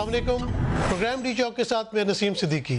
अस्सलाम वालेकुम। Programme D चौक के साथ मैं नसीम सिद्दीकी।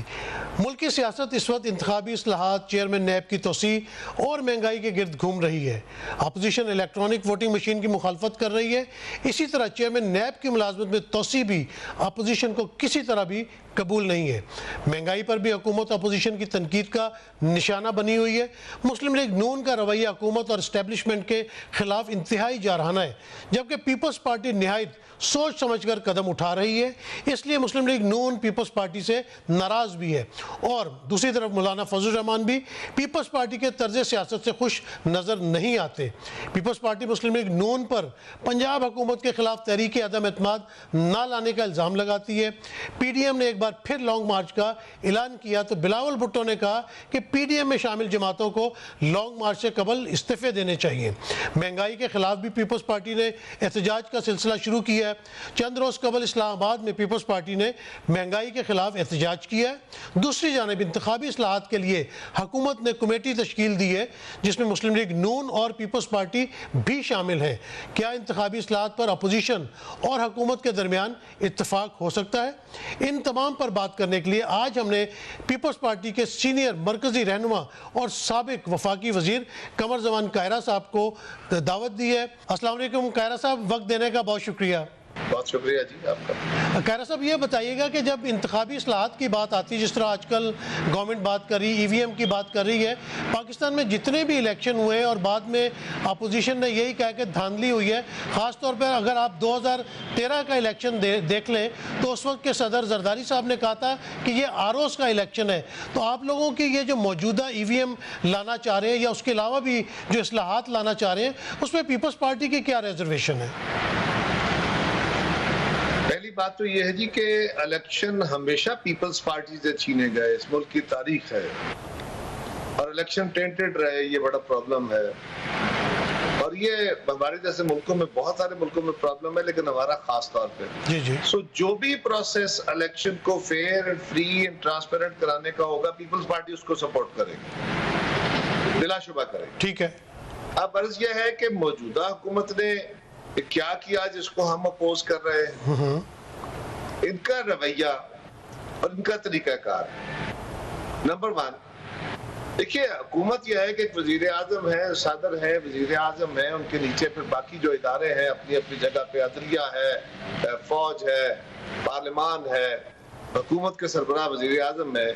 मुल्क की सियासत इस वक्त इंतखाबी इस्लाहात, चेयरमैन नैब की तोसी और महंगाई के गिर्द घूम रही है। अपोजिशन इलेक्ट्रॉनिक वोटिंग मशीन की मुखालफत कर रही है। इसी तरह चेयरमैन नैब की मुलाजमत में तोसी भी अपोजिशन को किसी तरह भी कबूल नहीं है। महंगाई पर भी हुकूमत अपोजिशन की तनकीद का निशाना बनी हुई है। मुस्लिम लीग नून का रवैया हुकूमत और इस्टेब्लिशमेंट के खिलाफ इंतहाई जारहाना है, जबकि पीपल्स पार्टी निहायत सोच समझ कर कदम उठा रही है। इसलिए मुस्लिम लीग नून पीपल्स पार्टी से नाराज़ भी है और दूसरी तरफ मौलाना फजल रहमान भी पीपल्स पार्टी के तर्ज सियासत से खुश नज़र नहीं आते। पीपल्स पार्टी मुस्लिम लीग नून पर पंजाब हुकूमत के खिलाफ तहरीक अदम एतमाद ना लाने का इल्ज़ाम लगाती है। PDM ने एक बार फिर लॉन्ग मार्च का ऐलान किया तो बिलावल भुट्टो ने कहा कि PDM में शामिल जमातों को लॉन्ग मार्च से कबल इस्तीफे देने चाहिए। महंगाई के खिलाफ भी पीपल्स पार्टी ने एहतजाज का सिलसिला शुरू किया है। चंद रोज़ कबल इस्लामाबाद में पीपल्स पार्टी ने महंगाई के खिलाफ एहतजाज किया है। दूसरी जानिब इंतखाबी इस्लाहात के लिए हुकूमत ने कमेटी तश्कील दी है, जिसमें मुस्लिम लीग नून और पीपल्स पार्टी भी शामिल है। क्या इंतखाबी इस्लाहात पर अपोजिशन और हुकूमत के दरमियान इत्तफाक हो सकता है? इन तमाम पर बात करने के लिए आज हमने पीपल्स पार्टी के सीनियर मरकजी रहनुमा और साबिक वफाकी वजीर कमर जमान कायरा साहब को दावत दी है। अस्सलाम वालेकुम कायरा साहब, वक्त देने का बहुत शुक्रिया। बहुत शुक्रिया जी आपका। कायरा साहब, ये बताइएगा कि जब इंतखाबी इस्लाहात की बात आती है, जिस तरह आजकल गवर्नमेंट बात कर रही है, EVM की बात कर रही है, पाकिस्तान में जितने भी इलेक्शन हुए और बाद में अपोजिशन ने यही कहा कि धांधली हुई है। ख़ास तौर पर अगर आप 2013 का इलेक्शन देख लें तो उस वक्त के सदर जरदारी साहब ने कहा था कि ये ROs का इलेक्शन है। तो आप लोगों की ये जो मौजूदा EVM लाना चाह रहे हैं या उसके अलावा भी जो इस्लाहात लाना चाह रहे हैं, उसमें पीपल्स पार्टी की क्या रिजर्वेशन है? पहली बात तो यह है जी कि इलेक्शन हमेशा पीपल्स पार्टी से छीने गए, इस मुल्क की तारीख है, और इलेक्शन टेंटेड रहे, ये बड़ा प्रॉब्लम है। और ये हमारे जैसे मुल्कों में, बहुत सारे मुल्कों में प्रॉब्लम है, लेकिन हमारा खास तौर पे जी जी। सो जो भी प्रोसेस इलेक्शन को fair and free and transparent कराने का होगा, पीपल्स पार्टी उसको सपोर्ट करेगी, बिलाशुबा करेगी। ठीक है। अब अर्ज यह है कि मौजूदा हुकूमत ने क्या किया जिसको हम अपोज कर रहे हैं, इनका रवैया और इनका तरीकाकार। नंबर 1, देखिए हुकूमत यह है कि एक वजीर आजम है, सदर है, वजीर आजम है, उनके नीचे फिर बाकी जो इदारे हैं अपनी अपनी जगह पे, अदलिया है, फौज है, पार्लिमान है, हुकूमत के सरबराह वजीर आजम है।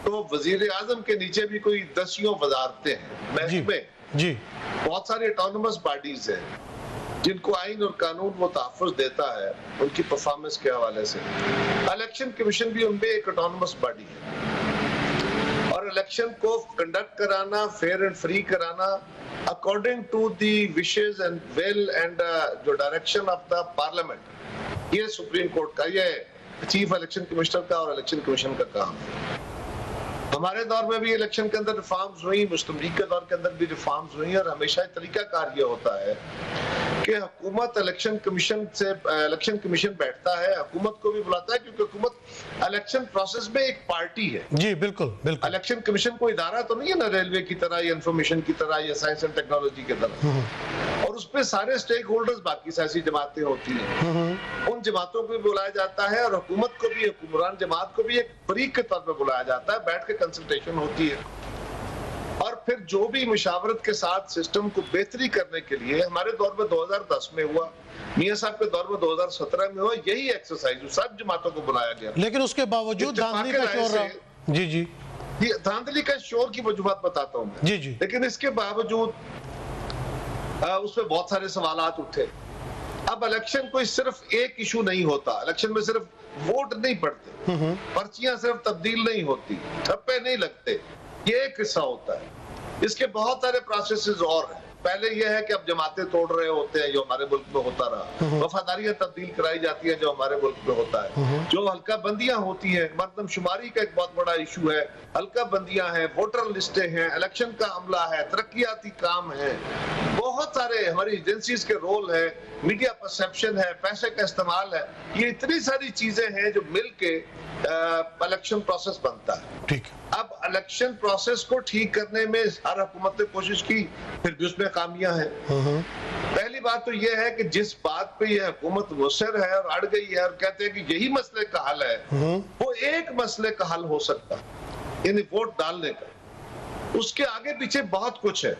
तो वजीर आजम के नीचे भी कोई 10 वजारतें हैं, महकमे जी, बहुत सारी ऑटोनमस बॉडीज हैं जिनको आइन और कानून वो तहफ़्फ़ुज़ देता है उनकी परफॉर्मेंस के हवाले से। इलेक्शन कमीशन भी उनमें एक ऑटोनमस बॉडी है, और इलेक्शन को कंडक्ट कराना, फेयर एंड फ्री कराना according to the wishes and will and जो डायरेक्शन ऑफ द पार्लियामेंट, ये सुप्रीम कोर्ट का, ये चीफ इलेक्शन कमिश्नर का और इलेक्शन कमीशन का काम है। हमारे दौर में भी इलेक्शन के अंदर रिफॉर्म्स हुई, मुस्लिम लीग के दौर के अंदर भी रिफॉर्म्स हुई, और हमेशा तरीकाकार ये होता है कि हुकूमत इलेक्शन कमीशन बैठता है, हुकूमत को भी बुलाता है, क्योंकि हुकूमत इलेक्शन प्रोसेस में एक पार्टी है। जी बिल्कुल बिल्कुल। इलेक्शन कमीशन कोई इदारा तो नहीं है ना, रेलवे की तरह या इंफॉर्मेशन की तरह या साइंस एंड टेक्नोलॉजी की तरह, और उसपे सारे स्टेक होल्डर्स, बाकी सियासी जमातें होती हैं, उन जमातों को भी बुलाया जाता है, और हुकूमत को भी, हुक्मरान जमात को भी एक फरीक के तौर पर बुलाया जाता है, बैठ के कंसल्टेशन होती है, और फिर जो भी मुशावरत के साथ सिस्टम को बेहतरी करने के लिए, हमारे दौर में 2010 में हुआ, मियां साहब के दौर में 2017 में हुआ, यही एक्सरसाइज सब जमातों को बुलाया गया। लेकिन उसके बावजूद धांधली का शोर रहा। जी जी, ये धांधली का शोर की वजूहत बताता हूँ मैं। जी जी। लेकिन इसके बावजूद उसमें बहुत सारे सवालात उठे। अब इलेक्शन कोई सिर्फ एक इशू नहीं होता, इलेक्शन में सिर्फ वोट नहीं पड़ते, पर्चियां सिर्फ तब्दील नहीं होती, ठप्पे नहीं लगते, ये एक हिस्सा होता है। इसके बहुत सारे प्रोसेसेस और हैं। पहले यह है कि अब जमातें तोड़ रहे होते हैं, जो हमारे मुल्क में होता रहा, वफादारियां तब्दील कराई जाती है, जो हमारे मुल्क में होता है, जो हल्का बंदियां होती हैं, मर्दमशुमारी का एक बहुत बड़ा इशू है, हल्का बंदियां हैं, वोटर लिस्टें हैं, इलेक्शन का अमला है, तरक्याती काम है, बहुत सारे हमारी एजेंसीज के रोल है, मीडिया परसेप्शन है, पैसे का इस्तेमाल है, ये इतनी सारी चीजें हैं जो मिल के इलेक्शन प्रोसेस बनता है। ठीक। अब इलेक्शन प्रोसेस को ठीक करने में हर हुकूमत ने कोशिश की, फिर भी उसमें खामियां हैं। पहली पहली बात तो यह है कि जिस बात पे यह हुकूमत मुसर है और अड़ गई है और कहते हैं कि यही मसले का हल है, वो एक मसले का हल हो सकता है, यानी वोट डालने का। उसके आगे पीछे बहुत कुछ है,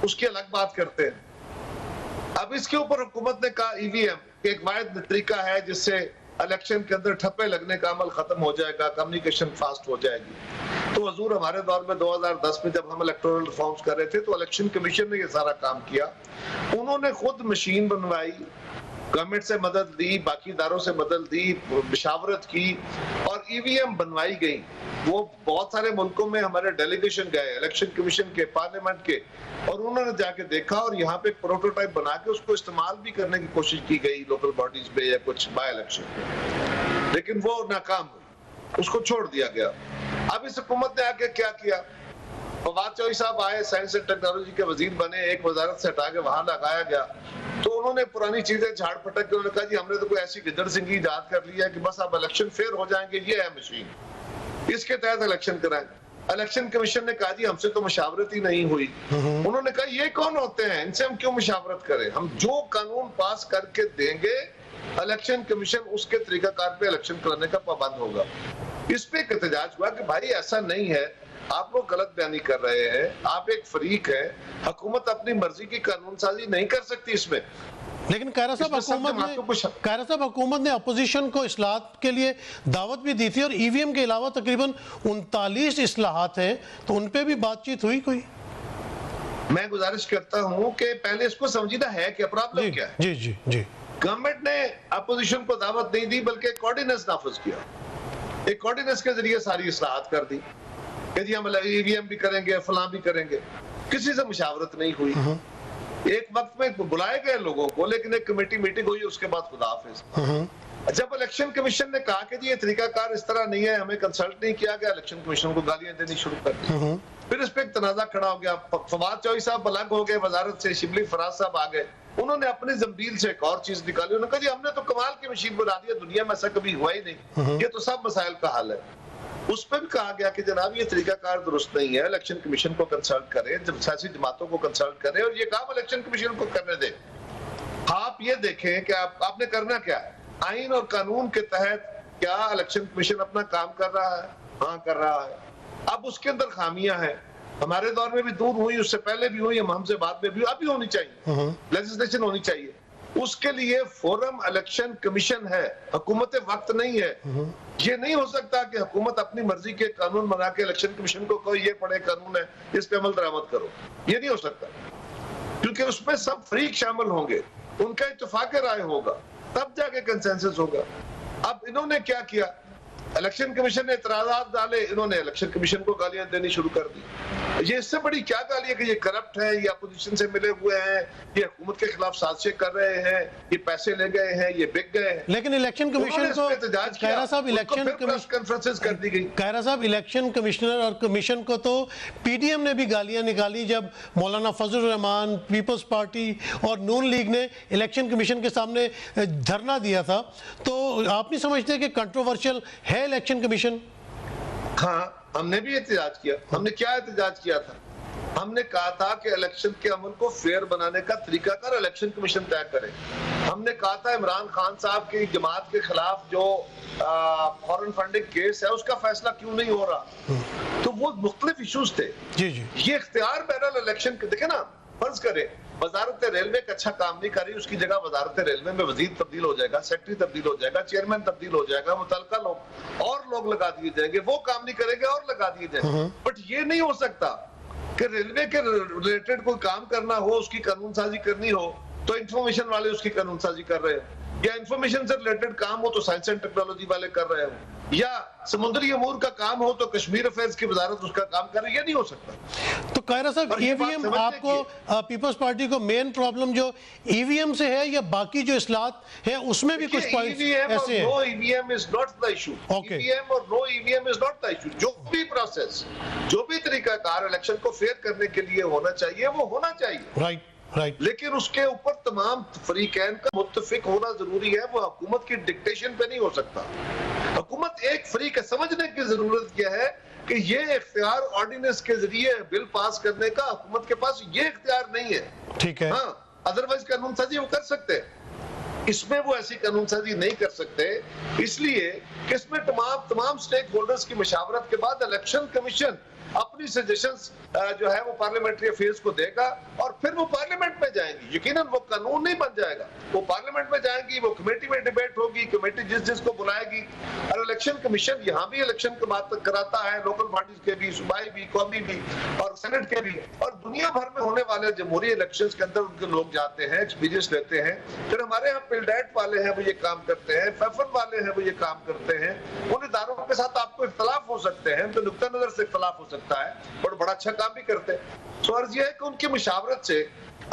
उसकी अलग बात करते हैं। अब इसके ऊपर हुकूमत ने कहा ईवीएम एक वाहिद तरीका है जिससे इलेक्शन के अंदर ठप्पे लगने का अमल खत्म हो जाएगा, कम्युनिकेशन फास्ट हो जाएगी। तो हजूर हमारे दौर में 2010 में जब हम इलेक्टोरल रिफॉर्म्स कर रहे थे तो इलेक्शन कमीशन ने ये सारा काम किया। उन्होंने खुद मशीन बनवाई, गवर्नमेंट से मदद ली, बाकी इदारों से मदद ली, मशावरत की और ईवीएम बनवाई गई। वो बहुत सारे मुल्कों में हमारे डेलीगेशन गए इलेक्शन कमीशन के, पार्लियामेंट के, और उन्होंने जाके देखा और यहाँ पे एक प्रोटोटाइप बना के उसको इस्तेमाल भी करने की कोशिश की गई लोकल बॉडीज में या कुछ बाय इलेक्शन में, लेकिन वो नाकाम हुई, उसको छोड़ दिया गया। अब इस हुकूमत ने आके क्या किया, फवाद चौधरी साहब आए, साइंस एंड टेक्नोलॉजी के वजीर बने, एक वजारत से हटा के वहां लगाया गया। तो उन्होंने पुरानी चीजें झाड़ पटक के उन्होंने कहा जी हमने तो कोई ऐसी गिदड़ सिंगी इजाद कर लिया कि बस अब इलेक्शन फेयर हो जाएंगे, ये है मशीन, इसके तहत इलेक्शन कराएंगे। इलेक्शन कमीशन ने कहा जी हमसे तो मशावरत ही नहीं हुई। उन्होंने कहा ये कौन होते हैं, इनसे हम क्यों मशावरत करें, हम जो कानून पास करके देंगे इलेक्शन कमीशन उसके तरीकाकार पे इलेक्शन कराने का पाबंद होगा। इस पे एक एहतजाज हुआ कि भाई ऐसा नहीं है, आप लोग गलत बयानी कर रहे हैं, आप एक फरीक है, हुकूमत अपनी मर्जी की कानून साजी नहीं कर सकती इसमें। लेकिन कायरा साहब हुकूमत ने अपोजिशन को इस्लाहत के लिए दावत भी दी थी और ईवीएम के अलावा तकरीबन 39 इस्लाहत हैं, तो उन पे भी बातचीत हुई कोई? मैं गुजारिश करता हूं कि पहले इसको समझना है कि प्रॉब्लम क्या है। जी जी जी। गवर्नमेंट ने अपोजिशन को दावत नहीं दी बल्कि एक ऑर्डिनेंस नाफिज किया, एक ऑर्डिनेंस के जरिए सारी इस्लाहत कर दी कि जी हम ईवीएम भी करेंगे, फलां भी करेंगे। किसी से मुशावरत नहीं हुई। एक वक्त में बुलाए गए लोगों को, लेकिन एक कमेटी मीटिंग हुई, उसके बाद खुदा हाफिज। जब इलेक्शन कमीशन ने कहा कि जी ये तरीकाकार इस तरह नहीं है, हमें कंसल्ट नहीं किया गया, इलेक्शन कमीशन को गालियां देनी शुरू कर दी। फिर इस पे एक तनाजा खड़ा हो गया, फवाद चौधरी साहब अलग हो गए वजारत से, शिबली फराज साहब आ गए, उन्होंने अपनी जंबील से एक और चीज निकाली। उन्होंने कहा जी हमने तो कमाल की मशीन बना दी है, दुनिया में ऐसा कभी हुआ ही नहीं, ये तो सब मसाइल का हल है। उस पर भी कहा गया कि जनाब ये तरीकाकार दुरुस्त नहीं है, इलेक्शन कमीशन को कंसल्ट करें, जब सियासी जमातों को कंसल्ट करें और ये काम इलेक्शन कमीशन को करने दें। आप ये देखें कि आपने करना क्या है, आइन और कानून के तहत क्या इलेक्शन कमीशन अपना काम कर रहा है? हाँ कर रहा है। अब उसके अंदर खामियां हैं, हमारे दौर में भी दूर हुई, उससे पहले भी हुई, हमसे बाद में भी अभी होनी चाहिए, लेजिस्लेशन होनी चाहिए। उसके लिए फोरम इलेक्शन कमीशन है, हुकूमत वक्त नहीं है। ये नहीं हो सकता कि हुकूमत अपनी मर्जी के कानून बना के इलेक्शन कमीशन को कहो ये पड़े कानून है, इस पे अमल दरामद करो, ये नहीं हो सकता, क्योंकि उसमें सब फरीक शामिल होंगे, उनका इत्तेफाक राय होगा, तब जाके कंसेंसस होगा। अब इन्होंने क्या किया, इलेक्शन कमीशन ने इतराजात डाले, इन्होंने इलेक्शन कमीशन को गालियां देनी शुरू कर दी। ये इससे बड़ी क्या गाली है कि ये करप्ट है, ये अपोजिशन से मिले हुए हैं, ये हुकूमत के खिलाफ साजिशें कर रहे हैं, ये पैसे ले गए हैं, ये बिक गए हैं। लेकिन इलेक्शन कमीशन को कायरा साहब कॉन्फ्रेंसेस कर दी गई। कायरा साहब इलेक्शन कमिश्नर और कमीशन को तो पीडीएम ने भी गालियां निकाली जब मौलाना फजल रहमान, पीपल्स पार्टी और नून लीग ने इलेक्शन कमीशन के सामने धरना दिया था। तो आप नहीं समझते कि कंट्रोवर्शियल है इलेक्शन कमीशन? हाँ, हमने भी एहतजाज किया। हमने क्या एहतजाज किया था, हमने कहा था कि इलेक्शन के अमल को फेयर बनाने का तरीकाकार इलेक्शन कमीशन तय करे। हमने कहा था इमरान खान साहब की जमात के खिलाफ जो फॉरेन फंडिंग केस है उसका फैसला क्यों नहीं हो रहा, तो वो मुख्तलिफ इशूज थे। जी जी। ये इख्तियार बहरहाल इलेक्शन के, देखे ना, फर्ज करें वजारत रेलवे का अच्छा काम नहीं कर रही, उसकी जगह वजारत रेलवे में वजीर तब्दील हो जाएगा, सेक्रेटरी तब्दील हो जाएगा, चेयरमैन तब्दील हो जाएगा, मुतलका लोग और लोग लगा दिए जाएंगे, वो काम नहीं करेंगे और लगा दिए जाएंगे। बट ये नहीं हो सकता कि रेलवे के रिलेटेड कोई काम करना हो, उसकी कानून साजी करनी हो तो इंफॉर्मेशन वाले उसकी कानून साजी कर रहे हो, या इंफॉर्मेशन से रिलेटेड काम हो तो साइंस एंड टेक्नोलॉजी वाले कर रहे हो, या समुद्री अमूर का काम हो तो कश्मीर अफेयर्स की वजारत उसका काम कर रही है। ये नहीं हो सकता। तो कायरा साहब ईवीएम आपको पीपल्स पार्टी को मेन प्रॉब्लम जो ईवीएम से है या बाकी जो इस्लाहत है उसमें भी कुछ पॉइंट्स ऐसे हैं? No EVM is not the issue. EVM और no EVM is not the issue. जो भी प्रोसेस, जो भी तरीकाकार इलेक्शन को फेयर करने के लिए होना चाहिए वो होना चाहिए। Right right. लेकिन उसके ऊपर तमाम फरीकैन का मुत्तफिक होना जरूरी है, वो हुकूमत की डिक्टेशन पे नहीं हो सकता। हुकूमत एक फरीक है, समझने की जरूरत यह है कि ये इख्तियार ऑर्डिनेंस के जरिए बिल पास करने का हुकूमत के पास ये इख्तियार नहीं है। ठीक है। हाँ, अदरवाइज कानून साजी वो कर सकते हैं, इसमें वो ऐसी कानून साजी नहीं कर सकते, इसलिए कि इसमें तमाम स्टेक होल्डर्स की मशावरत के बाद इलेक्शन कमीशन अपनी सजेशंस जो है वो पार्लियामेंट्री अफेयर्स को देगा और फिर वो पार्लियामेंट में जाएंगी। यकीनन वो कानून नहीं बन जाएगा, वो पार्लियामेंट में जाएंगी, वो कमेटी में डिबेट होगी, कमेटी जिसको बुलाएगी। और इलेक्शन कमीशन यहाँ भी इलेक्शन की बात कराता है, लोकल बॉडीज के भी, सूबाई भी, कौमी भी और सेनेट के भी, और दुनिया भर में होने वाले जमहूरी इलेक्शंस के अंदर उनके लोग जाते हैं, एक्सपीरियंस लेते हैं। फिर हमारे यहाँ पिलडैट वाले हैं वो ये काम करते हैं, फैफन वाले हैं वो ये काम करते हैं। उन इदारों के साथ आपको इख्तलाफ हो सकते हैं, तो नुक्ता नजर से इख्तलाफ हो सकता है, और बड़ा अच्छा काम भी करते हैं। तो अर्ज यह है कि उनकी मुशावरत से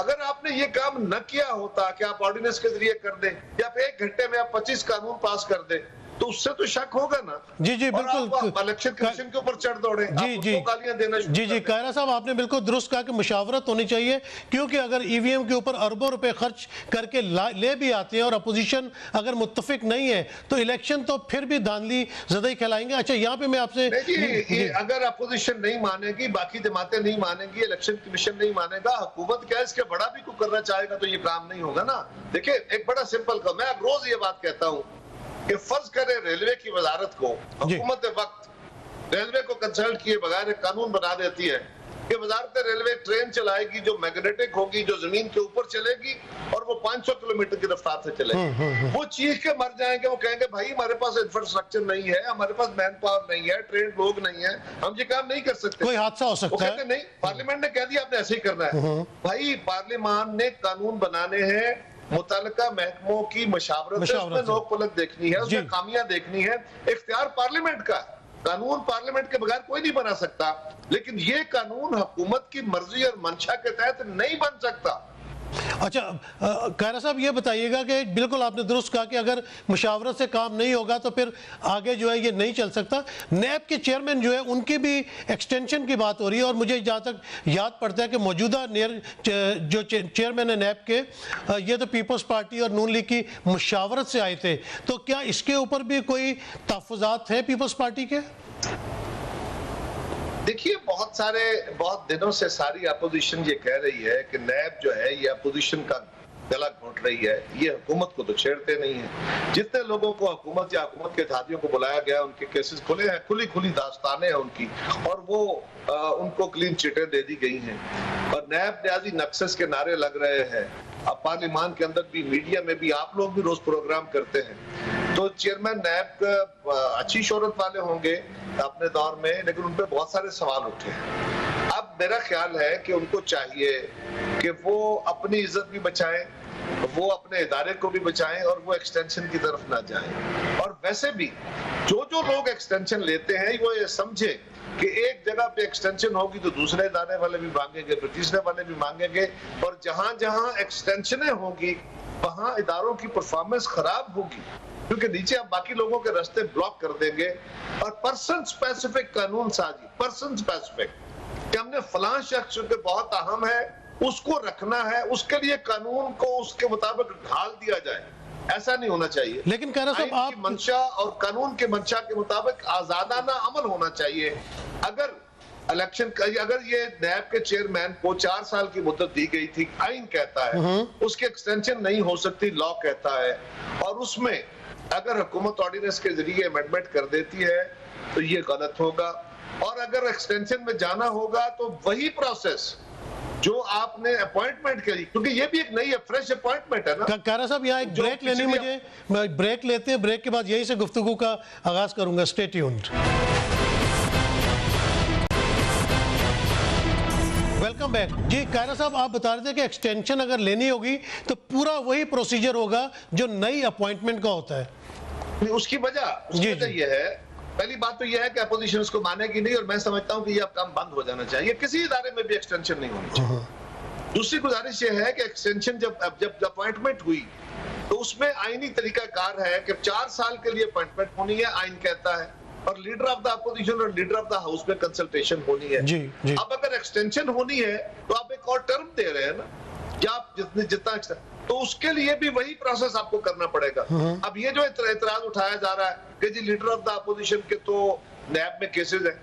अगर आपने ये काम न किया होता कि आप ऑर्डिनेंस के जरिए कर दें या फिर 1 घंटे में आप 25 कानून पास कर दें, तो उससे तो शक होगा ना। जी जी बिल्कुल, इलेक्शन कमीशन के ऊपर चढ़ दौड़े, जी जी गालियां देना जी जी कायरा साहब आपने बिल्कुल दुरुस्त कहा कि मुशावरत होनी चाहिए, क्योंकि अगर ईवीएम के ऊपर अरबों रुपए खर्च करके ले भी आते हैं और अपोजिशन अगर मुत्तफिक नहीं है तो इलेक्शन तो फिर भी धांधली ज़्यादा ही खिलाएंगे। अच्छा यहाँ पे मैं आपसे अगर अपोजिशन नहीं मानेगी, बाकी जमातें नहीं मानेंगी, इलेक्शन कमीशन नहीं मानेगा, हुकूमत क्या इसके बड़ा भी कुछ करना चाहेगा तो ये काम नहीं होगा ना। देखिए एक बड़ा सिंपल का, मैं रोज ये बात कहता हूँ कि फर्ज करें रेलवे की वजारत को हुकूमत वक्त रेलवे को कंसल्ट किए बगैर एक कानून बना देती है कि वजारत रेलवे ट्रेन चलाएगी जो मैग्नेटिक होगी, जो जमीन के ऊपर चलेगी और वो 500 किलोमीटर की रफ्तार से चलेगी। वो चीख के मर जाएंगे, वो कहेंगे भाई हमारे पास इंफ्रास्ट्रक्चर नहीं है, हमारे पास मैन पावर नहीं है, ट्रेन लोग नहीं है, हम ये काम नहीं कर सकते, कोई हादसा हो सकता है। नहीं, पार्लियामेंट ने कह दिया आपने ऐसे ही करना है। भाई पार्लियामान ने कानून बनाने हैं, मुतल्लिका महकमों की मशावरत से उसमें नोक पलक देखनी है, उसमें खामियां देखनी है, इख्तियार पार्लियामेंट का, कानून पार्लियामेंट के बगैर कोई नहीं बना सकता। लेकिन ये कानून हुकूमत की मर्जी और मंशा के तहत नहीं बन सकता। अच्छा कायरा साहब ये बताइएगा कि बिल्कुल आपने दुरुस्त कहा कि अगर मुशावरत से काम नहीं होगा तो फिर आगे जो है ये नहीं चल सकता। नैब के चेयरमैन जो है उनकी भी एक्सटेंशन की बात हो रही है, और मुझे जहाँ तक याद पड़ता है कि मौजूदा जो चेयरमैन है नैब के, ये तो पीपल्स पार्टी और नून लीग की मुशावरत से आए थे, तो क्या इसके ऊपर भी कोई तहफ़्फ़ुज़ात हैं पीपल्स पार्टी के? देखिए बहुत दिनों से सारी अपोजिशन ये कह रही है कि नैब जो है ये अपोजिशन का गला घोंट रही है, ये हुकूमत को तो छेड़ते नहीं है। जितने लोगों को हुकूमत या हुकूमत के धादियों को बुलाया गया उनके केसेस खुले हैं, खुली दास्तानें हैं उनकी, और वो उनको क्लीन चिटें दे दी गई हैं। और नैब न्याजी नक्सस के नारे लग रहे हैं। अब पार्लियामान के अंदर भी, मीडिया में भी, आप लोग भी रोज प्रोग्राम करते हैं, तो चेयरमैन नैब अच्छी शोहरत वाले होंगे अपने दौर में, लेकिन उन पर बहुत सारे सवाल उठे हैं। अब मेरा ख्याल है कि उनको चाहिए कि वो अपनी इज्जत भी बचाएं, वो अपने इदारे को भी बचाएं और वो एक्सटेंशन की तरफ ना जाएं। और वैसे भी जो लोग एक्सटेंशन लेते हैं वो ये समझे कि एक जगह पे एक्सटेंशन होगी तो दूसरे इदारे वाले भी मांगेंगे, फिर तीसरे वाले भी मांगेंगे, और जहां जहां एक्सटेंशनें होंगी वहां इदारों की परफॉर्मेंस खराब होगी, क्योंकि नीचे आप बाकी लोगों के रास्ते ब्लॉक कर देंगे। और पर्सन स्पेसिफिक कानून साजी, पर्सन स्पेसिफिक, कि हमने फलां शख्स जो बहुत अहम है उसको रखना है, उसके लिए कानून को उसके मुताबिक ढाल दिया जाए, ऐसा नहीं होना चाहिए। लेकिन कह रहा साहब आप मंशा और कानून के मंशा के मुताबिक आजादाना अमल होना चाहिए। अगर इलेक्शन, अगर ये नैब के चेयरमैन को 4 साल की मुद्दत दी गई थी, आइन कहता है उसकी एक्सटेंशन नहीं हो सकती, लॉ कहता है, और उसमें अगर हुकूमत ऑर्डिनेंस के जरिए अमेंडमेंट कर देती है तो ये गलत होगा। और अगर एक्सटेंशन में जाना होगा तो वही प्रोसेस जो आपने अपॉइंटमेंट करी, क्योंकि ये भी एक नई फ्रेश अपॉइंटमेंट है ना। कायरा साहब यहाँ एक ब्रेक लेनी, मुझे ब्रेक लेते हैं, ब्रेक के बाद यही से गुफ्तगू का आगाज करूंगा। Stay tuned. Welcome back. जी कायरा साहब आप बता रहे थे कि एक्सटेंशन अगर लेनी होगी तो पूरा वही प्रोसीजर होगा जो नई अपॉइंटमेंट का होता है। उसकी वजह यह है, पहली बात तो यह है कि अपोजिशन इसको मानेगी नहीं, और मैं समझता हूं कि यह काम बंद हो जाना चाहिए, किसी इदारे में भी एक्सटेंशन नहीं होनी चाहिए। दूसरी गुजारिश यह है कि एक्सटेंशन जब अपॉइंटमेंट हुई तो उसमें आईनी तरीकाकार है कि 4 साल के लिए अपॉइंटमेंट होनी है, आइन कहता है, और लीडर ऑफ द अपोजिशन और लीडर ऑफ द हाउस में कंसल्टेशन होनी है। जी। अब अगर एक्सटेंशन होनी है तो आप एक और टर्म दे रहे हैं ना, या आप जितना तो उसके लिए भी वही प्रोसेस आपको करना पड़ेगा। अब ये जो इतराज उठाया जा रहा है कि जी लीडर ऑफ द अपोजिशन के तो नैब में केसेस हैं,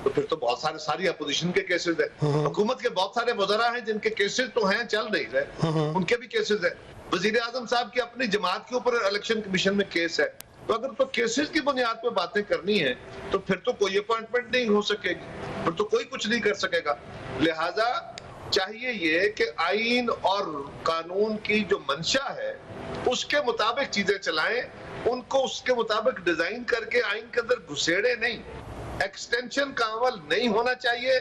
तो फिर तो बहुत सारी अपोजिशन के केसेस है, हुकूमत के बहुत सारे वज़रा हैं जिनके केसेस तो हैं, चल नहीं रहे, उनके भी केसेस है। वजीर आजम साहब की अपनी जमात के ऊपर इलेक्शन कमीशन में केस है। तो अगर तो केसेस की बुनियाद पर बातें करनी है तो फिर तो कोई अपॉइंटमेंट नहीं हो सकेगी, फिर तो कोई कुछ नहीं कर सकेगा। लिहाजा चाहिए ये कि आईन और कानून की जो मंशा है उसके मुताबिक चीजें चलाएं, उनको उसके मुताबिक डिजाइन करके आईन के अंदर घुसेड़े नहीं। एक्सटेंशन का अमल नहीं होना चाहिए।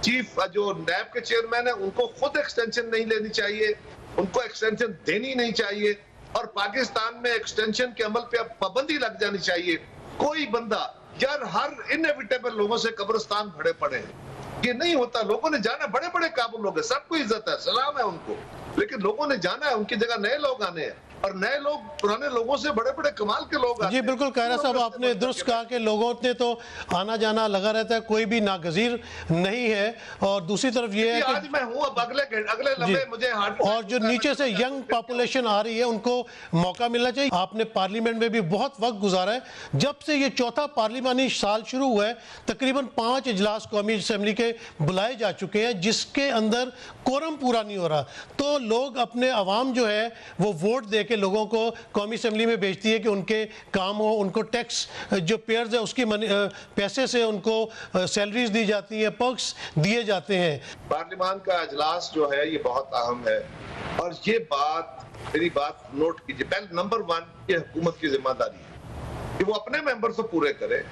चीफ जो नैब के चेयरमैन है उनको खुद एक्सटेंशन नहीं लेनी चाहिए, उनको एक्सटेंशन देनी नहीं चाहिए, और पाकिस्तान में एक्सटेंशन के अमल पे अब पाबंदी लग जानी चाहिए। कोई बंदा यार हर इनएविटेबल लोगों से कब्रिस्तान भरे पड़े हैं, ये नहीं होता। लोगों ने जाना, बड़े बड़े काबुल लोग हैं, सबको इज्जत है, सलाम है उनको, लेकिन लोगों ने जाना है, उनकी जगह नए लोग आने हैं, और नए लोग पुराने लोगों से बड़े बड़े कमाल के लोग आते जी बिल्कुल कायरा साहब, आपने दुरुस्त कहा कि लोगों ने तो आना जाना लगा रहता है, कोई भी नागजीर नहीं है। और दूसरी तरफ ये है कि आज मैं हूं, अब अगले लम्हे मुझे और जो नीचे से यंग पॉपुलेशन आ रही है उनको मौका मिलना चाहिए। आपने पार्लियामेंट में भी बहुत वक्त गुजारा है, जब से ये चौथा पार्लिमानी साल शुरू हुआ है तकरीबन 5 इजलास कौमी असम्बली के बुलाए जा चुके हैं, जिसके अंदर कोरम पूरा नहीं हो रहा। तो लोग अपने अवाम जो है वो वोट दे के लोगों को कौमी असम्बली में भेजती है कि उनके काम हो, उनको टैक्स जो पेयर्स है उसकी पैसे से उनको सैलरीज दी जाती है, पर्क्स दिए जाते हैं। पार्लियामान का इजलास जो है ये बहुत अहम है, और ये मेरी बात नोट कीजिए। पहले नंबर 1 ये हुकूमत की जिम्मेदारी है कि वो अपने मेंबर से पूरे करे।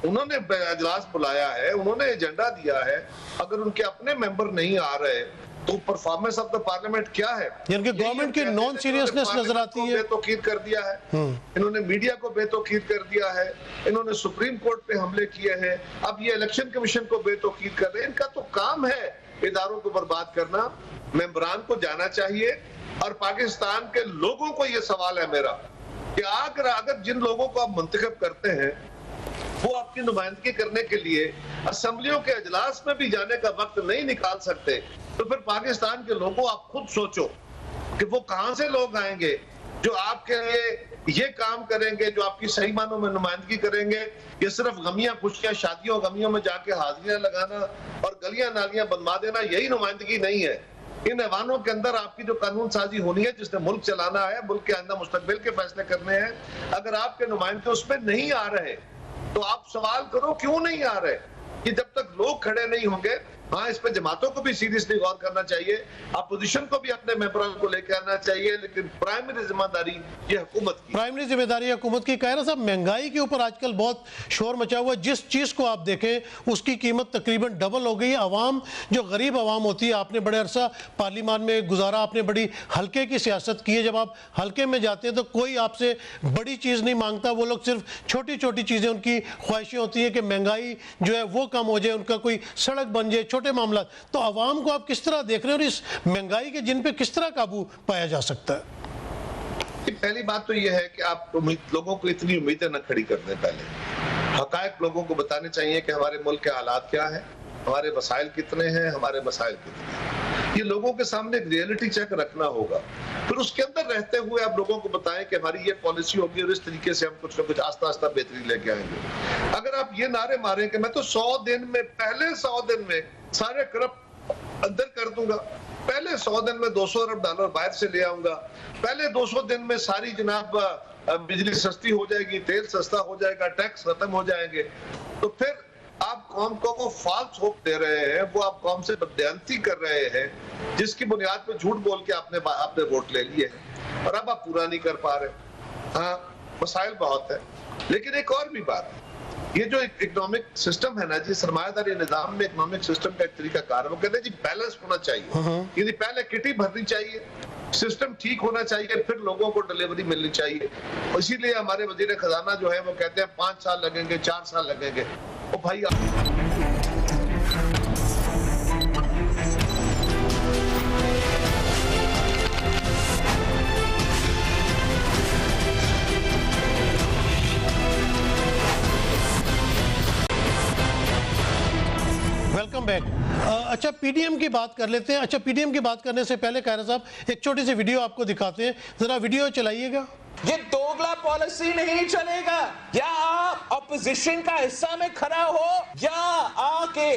उन्होंने इजलास बुलाया है, उन्होंने एजेंडा दिया है, अगर उनके अपने मेंबर नहीं आ रहे तो परफॉर्मेंस ऑफ द पार्लियामेंट क्या है? यानी कि गवर्नमेंट की नॉन सीरियसनेस नजर आती है। बेतौकीद कर दिया है, इन्होंने मीडिया को बेतौकीद कर दिया है, इन्होंने सुप्रीम कोर्ट पे हमले किए हैं, अब ये इलेक्शन कमीशन को बेतौकीद कर रहे हैं। इनका तो काम है इदारों को बर्बाद करना। मेंबरान को जाना चाहिए, और पाकिस्तान के लोगों को ये सवाल है मेरा कि अगर जिन लोगों को आप मुंतखब करते हैं वो आपकी नुमाइंदगी करने के लिए असेंबलियों के इजलास में भी जाने का वक्त नहीं निकाल सकते, तो फिर पाकिस्तान के लोगों आप खुद सोचो कि वो कहां से लोग आएंगे जो आपके लिए ये काम करेंगे, जो आपकी सही मानों में नुमाइंदगी करेंगे। ये सिर्फ गमियां खुशियां, शादियों गमियों में जाके हाजिरियां लगाना और गलियां नालियां बनवा देना, यही नुमाइंदगी नहीं है। इन ऐवानों के अंदर आपकी जो कानून साजी होनी है, जिसने मुल्क चलाना है, मुल्क के आइंदा मुस्तकबिल के फैसले करने हैं, अगर आपके नुमाइंदे उसमें नहीं आ रहे तो आप सवाल करो क्यों नहीं आ रहे। कि जब तक लोग खड़े नहीं होंगे, हाँ इस पे जमातों को भी सीरियसली गौर करना चाहिए, अपोजिशन को भी अपने मेंबरों को लेकर आना चाहिए, लेकिन प्राइमरी जिम्मेदारी ये हुकूमत की। प्राइमरी जिम्मेदारी हुकूमत की। कायरा साहब, महंगाई के ऊपर आजकल बहुत शोर मचा हुआ है, जिस चीज़ को आप देखें उसकी कीमत तकरीबन डबल हो गई है। आवाम जो गरीब आवाम होती है, आपने बड़े अरसा पार्लियामान में गुजारा, आपने बड़ी हल्के की सियासत की है, जब आप हल्के में जाते हैं तो कोई आपसे बड़ी चीज़ नहीं मांगता, वो लोग सिर्फ छोटी छोटी चीज़ें, उनकी ख्वाहिशें होती हैं कि महंगाई जो है वो कम हो जाए, उनका कोई सड़क बन जाए, छोटे मामला। तो आवाम को आप किस तरह देख रहे हैं और इस महंगाई के जिन पे किस तरह काबू पाया जा सकता है? पहली बात तो यह है कि आप लोगों को इतनी उम्मीदें न खड़ी कर दें। पहले हकायक लोगों को बताने चाहिए कि हमारे मुल्क के हालात क्या है, हमारे मसाइल कितने हैं, हमारे मसाइल कितने हैं। ये लोगों के सामने एक रियलिटी चेक रखना होगा। फिर उसके अंदर रहते हुए आप लोगों को बताएं कि हमारी ये पॉलिसी होगी और इस तरीके से हम कुछ ना कुछ आस्ता आस्ता बेहतरी लेके आएंगे। अगर आप ये नारे मारें कि मैं तो 100 दिन में, पहले 100 दिन में सारे करप्ट अंदर कर दूंगा, पहले 100 दिन में $200 अरब बाहर से ले आऊंगा, पहले 200 दिन में सारी जनाब बिजली सस्ती हो जाएगी, तेल सस्ता हो जाएगा, टैक्स खत्म हो जाएंगे, तो फिर आप कौम को वो फॉल्स होप दे रहे हैं, वो आप कौम से बदयांती कर रहे हैं, जिसकी बुनियाद पे झूठ बोल के आपने वोट ले लिए हैं, और अब आप पूरा नहीं कर पा रहे। हाँ मसाइल बहुत है, लेकिन एक और भी बात है, ये जो इकोनॉमिक सिस्टम है ना जी, सरमायादारी निजाम में इकोनॉमिक सिस्टम का एक तरीका कार है, वो कहते हैं जी बैलेंस होना चाहिए। यदि पहले किटी भरनी चाहिए, सिस्टम ठीक होना चाहिए, फिर लोगों को डिलीवरी मिलनी चाहिए। इसीलिए हमारे वजीर खजाना जो है वो कहते हैं 5 साल लगेंगे, 4 साल लगेंगे। ओ भाई वेलकम बैक। अच्छा, पीडीएम की बात कर लेते हैं। अच्छा, पीडीएम की बात करने से पहले कायरा साहब एक छोटी सी वीडियो आपको दिखाते हैं, जरा वीडियो चलाइएगा। ये दोगला पॉलिसी नहीं चलेगा। या आप ऑपोजिशन का हिस्सा में खड़ा हो या आके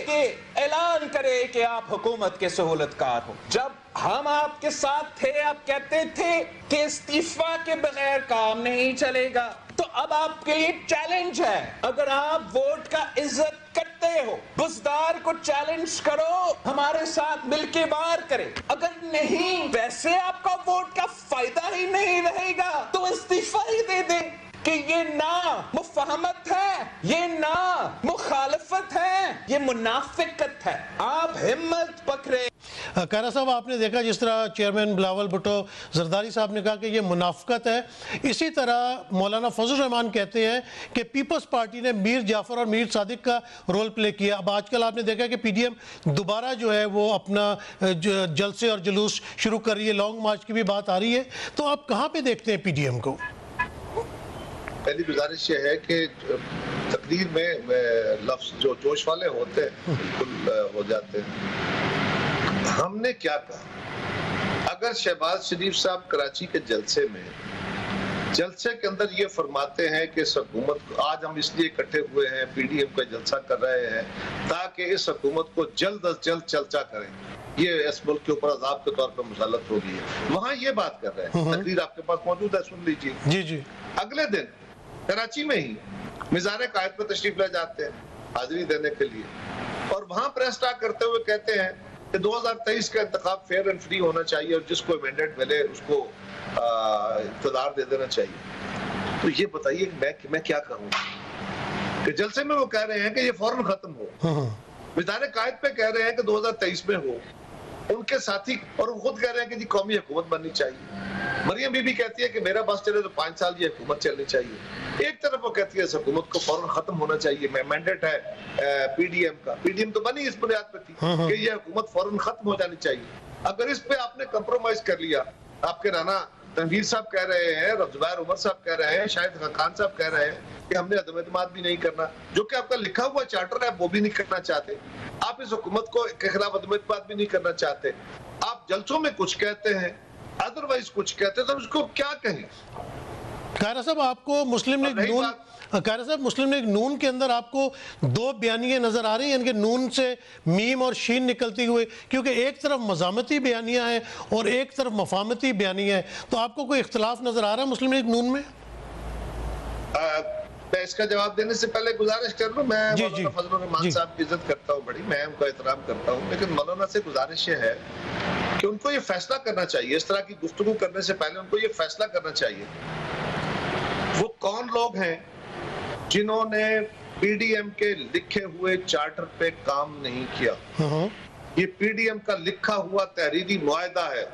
ऐलान करे कि आप हुकूमत के सहूलतकार हो। जब हम आपके साथ थे आप कहते थे कि इस्तीफा के बगैर काम नहीं चलेगा। तो अब आपके लिए चैलेंज है, अगर आप वोट का इज्जत करते हो बुजदार को चैलेंज करो, हमारे साथ मिलके बाहर करें। अगर नहीं वैसे आपका वोट का फायदा ही नहीं रहेगा तो इस्तीफा ही दे दें कि ये ना मुफाहमत है, ये ना मुखालफत है, ये मुनाफिकत है। आप हिम्मत पकड़े। कायरा साहब, आपने देखा जिस तरह चेयरमैन बिलावल भुट्टो जरदारी साहब ने कहा कि ये मुनाफिकत है, इसी तरह मौलाना फजल रहमान कहते हैं कि पीपल्स पार्टी ने मीर जाफर और मीर सादिक का रोल प्ले किया। अब आजकल आपने देखा कि पीडीएम दोबारा जो है वो अपना जलसे और जुलूस शुरू कर रही है, लॉन्ग मार्च की भी बात आ रही है। तो आप कहाँ पे देखते हैं पीडीएम को? पहली गुजारिश ये है कि तकरीर में लफ्ज जो जोश वाले होते हैं बिल्कुल हो जाते हैं। हमने क्या कहा? अगर शहबाज शरीफ साहब कराची के जलसे के अंदर ये फरमाते हैं कि इस हुकूमत आज हम इसलिए इकट्ठे हुए हैं, पीडीएम का जलसा कर रहे हैं ताकि इस हुकूमत को जल्द अज जल्द चर्चा करें, ये इस मुल्क के ऊपर अजाब के तौर पर मुसल्लत हो गई है, वहां ये बात कर रहे हैं। तकरीर आपके पास मौजूद है, सुन लीजिए। जी जी। अगले दिन कराची में ही मिज़ार कायद पर तशरीफ ले जाते हैं हाजिरी देने के लिए, और वहां प्रेस टॉक करते हुए कहते हैं कि 2023 का इंतखाब फेयर एंड फ्री होना चाहिए और जिसको अमेंडेड मिले उसको इक़्तिदार दे देना चाहिए। तो ये बताइए मैं क्या कहूँ कि जलसे में वो कह रहे हैं कि ये फौरन खत्म हो, मिज़ार कायद पे कह रहे हैं कि 2023 में हो, उनके साथी और वो खुद कह रहे हैं कि जी कौमी हुकूमत बननी चाहिए। मरियम बीबी कहती है कि मेरा बस चले तो 5 साल ये हुकूमत चलनी चाहिए। एक तरफ वो कहती है इस हुकूमत को फौरन खत्म होना चाहिए, मैंडेट है पीडीएम का, पीडीएम तो बनी इस बुनियाद पर थी कि ये हुकूमत फौरन खत्म हो जानी चाहिए। अगर इस पे आपने कंप्रोमाइज कर लिया, आपके राना तनवीर साहब कह रहे हैं, जुबैर उमर साहब कह रहे हैं, शाहिद खान साहब कह रहे हैं कि हमने अदम एतमाद भी नहीं करना, जो कि आपका लिखा हुआ चार्टर है वो भी नहीं करना चाहते। आप इस हुकूमत के खिलाफ अदम एतमाद भी नहीं करना चाहते। आप जलसों में कुछ कहते हैं, अदरवाइज कुछ कहते हैं, तो उसको क्या कहें? कायरा साहब, आपको मुस्लिम लीग नून, कायरा साहब मुस्लिम लीग नून के अंदर आपको 2 बयानियां नजर आ रही हैं, इनके नून से मीम और शीन निकलती हुए, क्योंकि एक तरफ मज़ामती बयानियां हैं और एक तरफ मफामती बयानियां हैं। तो आपको कोई इख्तिलाफ नजर आ रहा है मुस्लिम लीग नून में? मैं इसका जवाब देने से पहले गुजारिश कर लूं, मैं मौलाना फजल रहमान साहब की इज्जत करता हूं बड़ी, मैं उनका एहतराम करता हूं, लेकिन मौलाना से गुजारिश ये है कि उनको ये फैसला करना चाहिए, इस तरह की गुफ्तगू करने से पहले उनको ये फैसला करना चाहिए वो कौन लोग हैं जिन्होंने पीडीएम के लिखे हुए चार्टर पे काम नहीं किया। ये पीडीएम का लिखा हुआ तहरीरी मुआहदा है,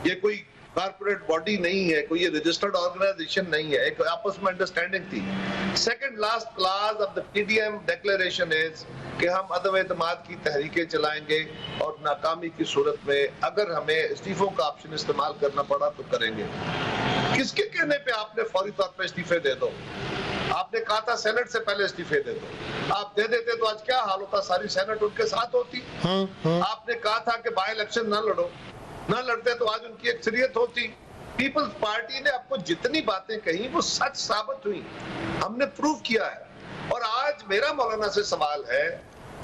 ये कोई कारपोरेट बॉडी नहीं है, कोई ये रजिस्टर्ड ऑर्गेनाइजेशन नहीं है, एक आपस में अंडरस्टैंडिंग थी। Second last class of the PDM declaration is कि हम अदम एतमाद की तहरीकें चलाएंगे और नाकामी की सूरत में अगर हमें इस्तीफों का ऑप्शन इस्तेमाल करना पड़ा तो करेंगे। किसके कहने पे आपने फौरी तौर पे इस्तीफे दे दो? आपने कहा था सेनेट से पहले इस्तीफे दे दो, आप दे देते तो आज क्या हाल होता, सारी सेनेट उनके साथ होती। आपने कहा था कि बाय इलेक्शन ना लड़ो, ना लड़ते तो आज उनकी अक्सरियत होती। पीपल्स पार्टी ने आपको जितनी बातें कही वो सच साबित हुई, हमने प्रूव किया है। और आज मेरा मौलाना से सवाल है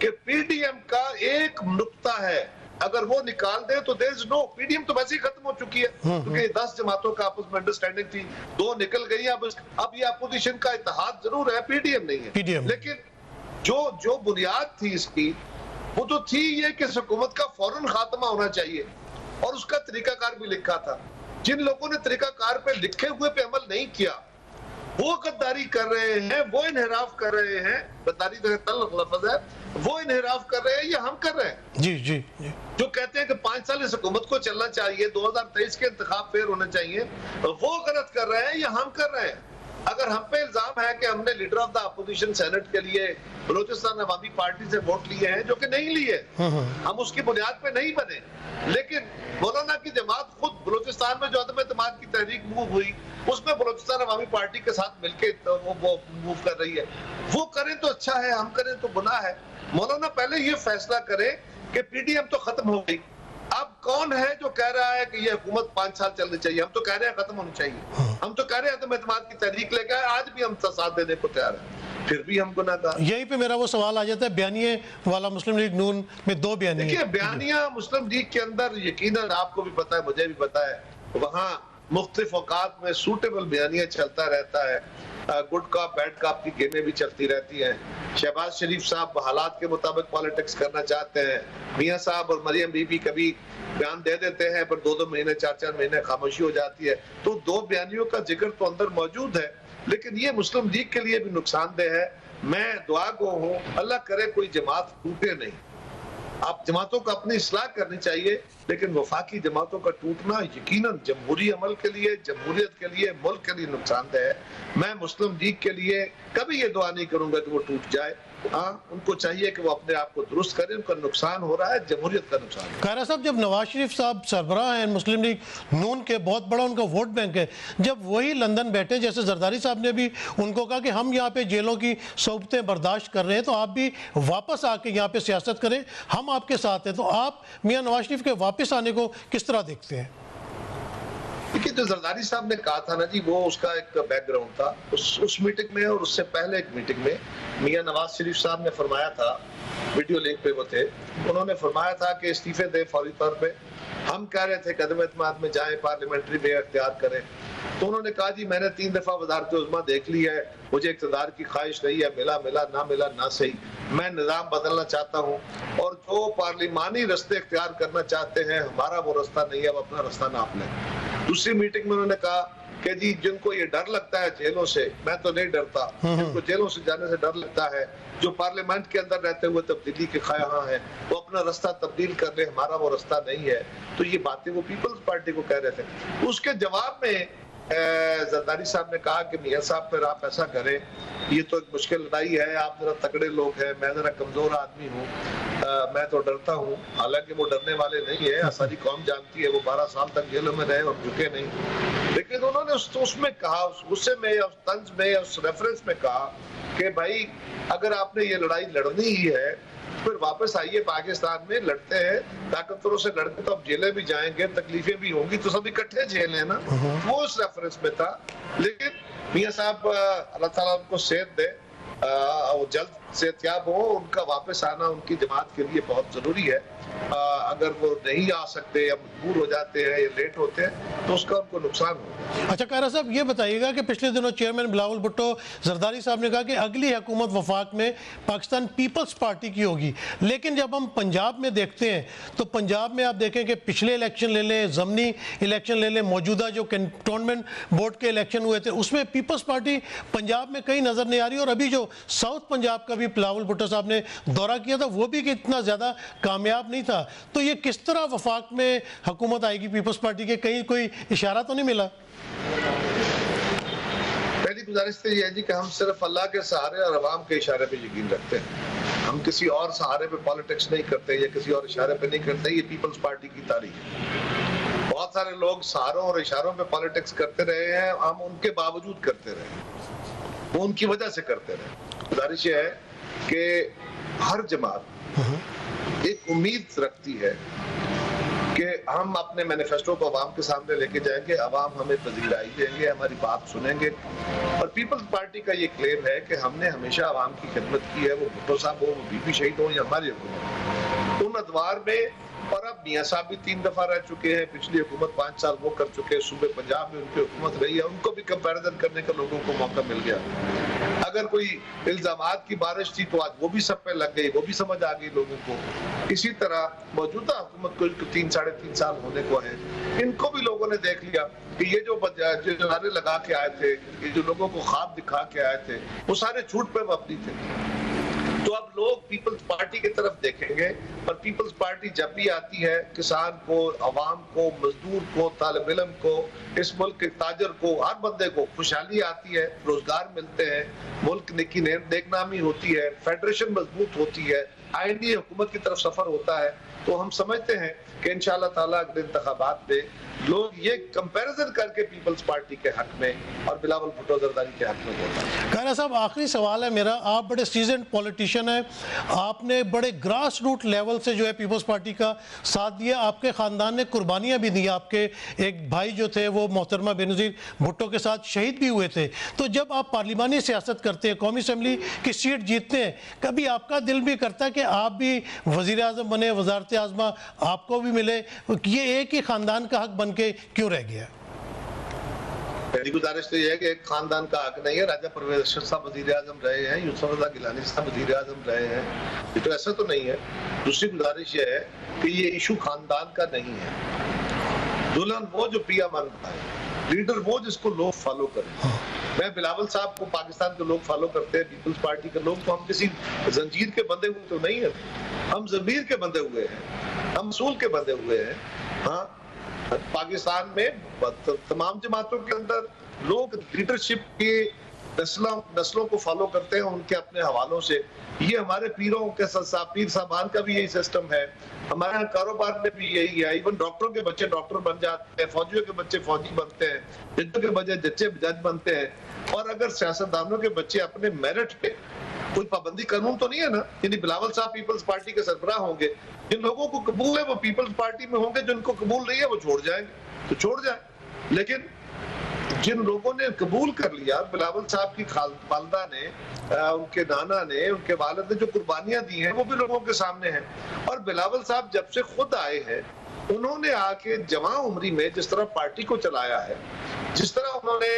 कि पीडीएम का एक नुक्ता है, अगर वो निकाल दे तो देयर इज नो, पीडीएम तो वैसे ही खत्म हो चुकी है, क्योंकि 10 जमातों का आपस में अंडरस्टैंडिंग थी, 2 निकल गई। अब ये अपोजिशन का इत्तेहाद जरूर है, पीडीएम नहीं है। लेकिन जो बुनियाद थी इसकी वो तो थी ये कि हुकूमत का फौरन खात्मा होना चाहिए, और उसका तरीकाकार भी लिखा था। जिन लोगों ने तरीकाकार पे लिखे हुए पे अमल नहीं किया वो गद्दारी कर रहे हैं, वो इनहराफ कर रहे हैं, गद्दारी तो तल्ख लफ्ज़ है, वो इनहराफ कर रहे हैं, ये हम कर रहे हैं। जी जी, जी। जो कहते हैं कि 5 साल इस हुकूमत को चलना चाहिए, 2023 के इंतखाब फेयर होने चाहिए, वो गलत कर रहे हैं, ये हम कर रहे हैं। अगर हम पे इल्जाम है कि हमने leader of the opposition senate के लिए बलूचिस्तान अवामी पार्टी से वोट लिए हैं, जो कि नहीं लिए, हम उसकी बुनियाद पे नहीं बने, लेकिन मौलाना की जमात खुद बलूचिस्तान में जो अदम एतमाद की तहरीक मूव हुई उसमें बलूचिस्तान अवामी पार्टी के साथ मिलके वो मूव कर रही है। वो करें तो अच्छा है, हम करें तो गुनाह है। मौलाना पहले ये फैसला करें कि पीडीएम तो खत्म हो गई, अब कौन है जो कह रहा है कि ये हुकूमत 5 साल चलनी चाहिए? हम तो कह रहे हैं खत्म होनी चाहिए। हम तो कह रहे हैं तो एतमाद की तहरीक लेकर आए, आज भी हम साथ देने को तैयार हैं, फिर भी हम गुनाहगार। यहीं पे मेरा वो सवाल आ जाता है, बयानिए वाला मुस्लिम लीग नून में 2 बयानिए। देखिए, बयानिया मुस्लिम लीग के अंदर यकीनन आपको भी पता है, मुझे भी पता है, वहाँ मुख्तलिफ औकात में सूटेबल बयानिया चलता रहता है। गुड कॉप बैड कॉप की गेमें भी चलती रहती हैं। शहबाज शरीफ साहब हालात के मुताबिक पॉलिटिक्स करना चाहते हैं, मियाँ साहब और मरियम बीबी कभी बयान दे देते हैं पर 2-2 महीने 4-4 महीने खामोशी हो जाती है। तो 2 बयानियों का जिक्र तो अंदर मौजूद है, लेकिन ये मुस्लिम लीग के लिए भी नुकसानदेह है। मैं दुआ गो हूँ, अल्लाह करे कोई जमात टूटे नहीं। आप जमातों को अपनी इस्लाह करनी चाहिए, लेकिन वफाकी जमातों का टूटना यकीनन जमहूरी अमल के लिए, जमहूरियत के लिए, मुल्क के लिए नुकसानदेह है। मैं मुस्लिम लीग के लिए कभी ये दुआ नहीं करूंगा कि वो टूट जाए। हाँ, उनको चाहिए कि वो अपने आप को दुरुस्त करें। उनका नुकसान हो रहा है, जमहूरियत का नुकसान। खैरा साहब, जब नवाज शरीफ साहब सरबराह हैं मुस्लिम लीग नून के, बहुत बड़ा उनका वोट बैंक है, जब वही लंदन बैठे, जैसे जरदारी साहब ने भी उनको कहा कि हम यहाँ पे जेलों की सोबतें बर्दाश्त कर रहे हैं, तो आप भी वापस आके यहाँ पे सियासत करें, हम आपके साथ हैं, तो आप मियाँ नवाज शरीफ के वापस आने को किस तरह देखते हैं? देखिए, जो जरदारी साहब ने कहा था ना जी, वो उसका एक बैकग्राउंड था। उस मीटिंग में और उससे पहले एक मीटिंग में मियां नवाज शरीफ साहब ने फरमाया था, वीडियो लिंक पे वो थे, उन्होंने फरमाया था कि इस्तीफे दे फौरी तौर पे। हम कह रहे थे कदम एतमाद में जाएं, पार्लियामेंट्री वे अख्तियार करें, तो उन्होंने कहा जी मैंने 3 दफा वज़ारत उज़्मा देख ली है, मुझे इक़्तिदार की ख्वाहिश नहीं है, मिला ना मिला ना सही, मैं निज़ाम बदलना चाहता हूँ, और जो पार्लिमानी रस्ते इख्तियार करना चाहते हैं, हमारा वो रास्ता नहीं है, वो अपना रास्ता नाप लें। दूसरी मीटिंग में उन्होंने कहा कि जी जिनको ये डर लगता है जेलों से, मैं तो नहीं डरता, जिनको जेलों से जाने से डर लगता है, जो पार्लियामेंट के अंदर रहते हुए तब्दीली के ख्वाहां हैं, वो अपना रास्ता तब्दील कर ले, हमारा वो रास्ता नहीं है। तो ये बातें वो पीपल्स पार्टी को कह रहे थे। उसके जवाब में जरदारी साहब ने कहा कि मियाँ साहब फिर आप ऐसा करें, ये तो एक मुश्किल लड़ाई है, आप जरा तगड़े लोग हैं, मैं जरा कमजोर आदमी हूँ, मैं तो डरता हूँ। हालांकि वो डरने वाले नहीं है, सारी कौम जानती है, वो 12 साल तक जेलों में रहे और झुके नहीं। लेकिन उन्होंने उसमें कहा, उस गुस्से में या उस तंज में या उस रेफरेंस में कहा कि भाई अगर आपने ये लड़ाई लड़नी ही है, फिर वापस आइए पाकिस्तान में, लड़ते हैं, ताकतवरों से लड़ते तो अब जेलें भी जाएंगे, तकलीफें भी होंगी, तो सब इकट्ठे जेल है ना। वो उस रेफरेंस में था। लेकिन मियाँ साहब अल्लाह ताला उनको सेहत दे, वो जल्द सेहतयाब हो, उनका वापस आना उनकी जमात के लिए बहुत जरूरी है। अगर वो नहीं आ सकते या मजबूर हो जाते हैं या लेट होते हैं तो उसका उनको नुकसान होगा। अच्छा खैरा साहब, ये बताइएगा कि पिछले दिनों चेयरमैन बिलावल भुट्टो जरदारी साहब ने कहा कि अगली हुकूमत वफाक में पाकिस्तान पीपल्स पार्टी की होगी, लेकिन जब हम पंजाब में देखते हैं तो पंजाब में आप देखें कि पिछले इलेक्शन ले लें, ज़मनी इलेक्शन ले लें, मौजूदा जो कैंटोनमेंट बोर्ड के इलेक्शन हुए थे उसमें पीपल्स पार्टी पंजाब में कहीं नज़र नहीं आ रही, और अभी जो साउथ पंजाब का भी बिलावल भुट्टो साहब ने दौरा किया था वो भी कि इतना ज़्यादा कामयाब नहीं था। तो ये किस तरह वफाक में हुकूमत आएगी पीपल्स पार्टी के, कहीं कोई इशारा तो नहीं मिला? पहली गुजारिश तो ये है जी कि हम सिर्फ अल्लाह के सहारे और अवाम के इशारे पे यकीन रखते हैं। हम किसी और सहारे पे पॉलिटिक्स नहीं करते या किसी और इशारे पे नहीं करते। ये पीपल्स पार्टी की तारीख है। बहुत सारे लोग सहारों और इशारों पे पॉलिटिक्स करते रहे हैं, हम उनके बावजूद करते रहे, वो उनकी वजह से करते रहे। गुजारिश ये है कि हर जमात एक उम्मीद रखती है कि हम अपने मैनिफेस्टो को अवाम के सामने लेके जाएंगे, अवाम हमें पजीराई देंगे, हमारी बात सुनेंगे। और पीपल्स पार्टी का ये क्लेम है कि हमने हमेशा अवाम की खिदमत की है, वो भुट्टो साहब हो, वो बीबी शहीद हो या हमारी हुकूमत, उन अदवार में। और अब मियाँ साहब भी 3 दफा रह चुके हैं, पिछली हुकूमत 5 साल वो कर चुके हैं, सूबे पंजाब में उनकी हुकूमत रही है, उनको भी कंपैरिजन करने का लोगों को मौका मिल गया। अगर कोई इल्जामात की बारिश थी तो आज वो भी सब पे लग गई, वो भी समझ आ गई लोगों को। इसी तरह मौजूदा हुकूमत को 3 साढ़े 3 साल होने को है, इनको भी लोगों ने देख लिया कि ये जो नारे लगा के आए थे, ये जो लोगों को ख्वाब दिखा के आए थे, वो सारे झूठ पे मबनी थे। तो अब लोग पीपल्स पार्टी की तरफ देखेंगे, और पीपल्स पार्टी जब भी आती है, किसान को, अवाम को, मजदूर को, तालिब इल्म को, इस मुल्क के ताजर को, हर बंदे को खुशहाली आती है, रोजगार मिलते हैं, मुल्क की नेकनामी होती है, फेडरेशन मजबूत होती है, आईनी हुकूमत की तरफ सफर होता है। तो हम समझते हैं कि इंशाअल्लाह ताला अगले इंतखाबात में लोग ये कंपैरिजन करके पीपल्स पार्टी के हक में और बिलावल भुट्टो जरदारी के हक में बोलते हैं। खैरा साहब, आखिरी सवाल है मेरा, आप बड़े सीजन्ड पॉलिटिशियन हैं, आपने बड़े ग्रास रूट लेवल से जो है पीपल्स पार्टी का साथ दिया, आपके ख़ानदान ने कुर्बानियाँ भी दी, आपके एक भाई जो थे वो मोहतरमा बेनज़ीर भुट्टो के साथ शहीद भी हुए थे। तो जब आप पार्लिमानी सियासत करते हैं, कौमी असम्बली की सीट जीतते हैं, कभी आपका दिल भी करता है कि आप भी वज़ीर आज़म बने, वज़ारत आज़मा आपको भी मिले? ये एक ही ख़ानदान का हक बन के क्यों रह गया? पहली गुजारिश तो यह है कि एक खानदान का हक नहीं है। राजा परवेज अशरफ साहब वजीर आजम रहे हैं, यूसुफ रज़ा गिलानी साहब वजीर आजम रहे हैं, ये तो ऐसा तो नहीं है। दूसरी गुजारिश यह है कि ये इशू खानदान का नहीं है। दुल्हन वो जो पिया बनता है, लीडर वो जिसको लोग फॉलो करें। मैं बिलावल साहब को पाकिस्तान के लोग फॉलो करते हैं, पीपल्स पार्टी के लोग, तो हम किसी जंजीर के बंधे हुए तो नहीं है, हम ज़मीर के बंधे हुए हैं, हम असूल के बंधे हुए हैं। हाँ, पाकिस्तान में तमाम जमातों के अंदर लोग लीडरशिप के नस्लों को फॉलो करते हैं उनके अपने हवालों से। ये हमारे पीरों के पीर साहबान का भी यही सिस्टम है, हमारे यहाँ कारोबार में भी यही है। इवन डॉक्टरों के बच्चे डॉक्टर बन जाते हैं, फौजियों के बच्चे फौजी बनते हैं, जजों के बच्चे जज बनते हैं। और अगर सियासतदानों के बच्चे अपने मेरिट पे, कोई पाबंदी कानून तो नहीं है ना, यानी बिलावल साहब पीपल्स पार्टी के सरबराह होंगे, जिन लोगों को कबूल है वो पीपल्स पार्टी में होंगे, जिनको कबूल नहीं है वो छोड़ जाएंगे तो छोड़ जाए। लेकिन जिन लोगों ने कबूल कर लिया, बिलावल साहब की वालदा ने, उनके नाना ने, उनके वालिद ने जो कुर्बानियां दी हैं वो भी लोगों के सामने हैं। और बिलावल साहब जब से खुद आए हैं, उन्होंने आके जवां उम्री में जिस तरह पार्टी को चलाया है, जिस तरह उन्होंने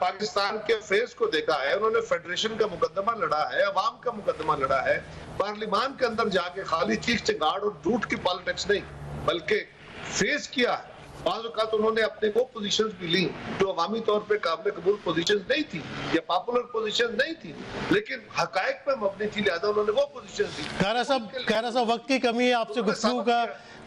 पाकिस्तान के फेस को देखा है, उन्होंने फेडरेशन का मुकदमा लड़ा है, अवाम का मुकदमा लड़ा है, पार्लियामान के अंदर जाके खाली चीख चिंगाड़ और झूठ की पॉलिटिक्स नहीं बल्कि फेस किया है। बाज़ औक़ात उन्होंने अपने वो पोजीशंस भी ली जो अवामी तौर पे काबिल कबूल पोजीशंस नहीं थी या पॉपुलर पोजीशन नहीं थी, लेकिन हकायक पे मबनी थी, लिहाजा उन्होंने वो पोजीशन दी। खैरा साहब वक्त की कमी है, आपसे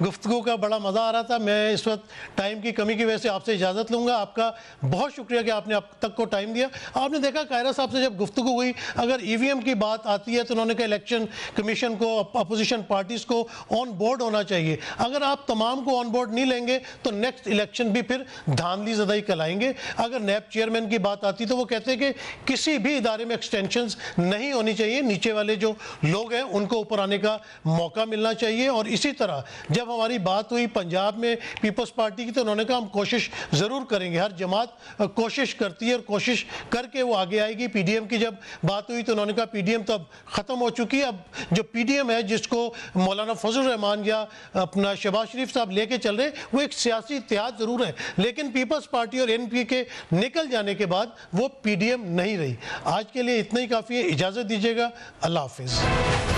गुफ्तगू का बड़ा मज़ा आ रहा था। मैं इस वक्त टाइम की कमी की वजह से आपसे इजाज़त लूँगा। आपका बहुत शुक्रिया कि आपने अब तक को टाइम दिया। आपने देखा कायरा साहब से जब गुफ्तगू हुई, अगर EVM की बात आती है तो उन्होंने कहा इलेक्शन कमीशन को, अपोजिशन पार्टीज़ को ऑन बोर्ड होना चाहिए। अगर आप तमाम को ऑन बोर्ड नहीं लेंगे तो नेक्स्ट इलेक्शन भी फिर धांधली ज़दाई कहलाएंगे। अगर नैब चेयरमैन की बात आती तो वो कहते हैं कि किसी भी इदारे में एक्सटेंशंस नहीं होनी चाहिए, नीचे वाले जो लोग हैं उनको ऊपर आने का मौका मिलना चाहिए। और इसी तरह जब हमारी बात हुई पंजाब में पीपल्स पार्टी की तो उन्होंने कहा हम कोशिश ज़रूर करेंगे। हर जमात कोशिश करती है और कोशिश करके वो आगे आएगी। PDM की जब बात हुई तो उन्होंने कहा PDM तो अब ख़त्म हो चुकी है, अब जो PDM है जिसको मौलाना फजल रहमान या अपना शहबाज शरीफ साहब लेके चल रहे, वो एक सियासी इत्तेहाद ज़रूर है, लेकिन पीपल्स पार्टी और NP के निकल जाने के बाद वो PDM नहीं रही। आज के लिए इतना ही काफ़ी है, इजाज़त दीजिएगा, अल्लाह हाफिज़।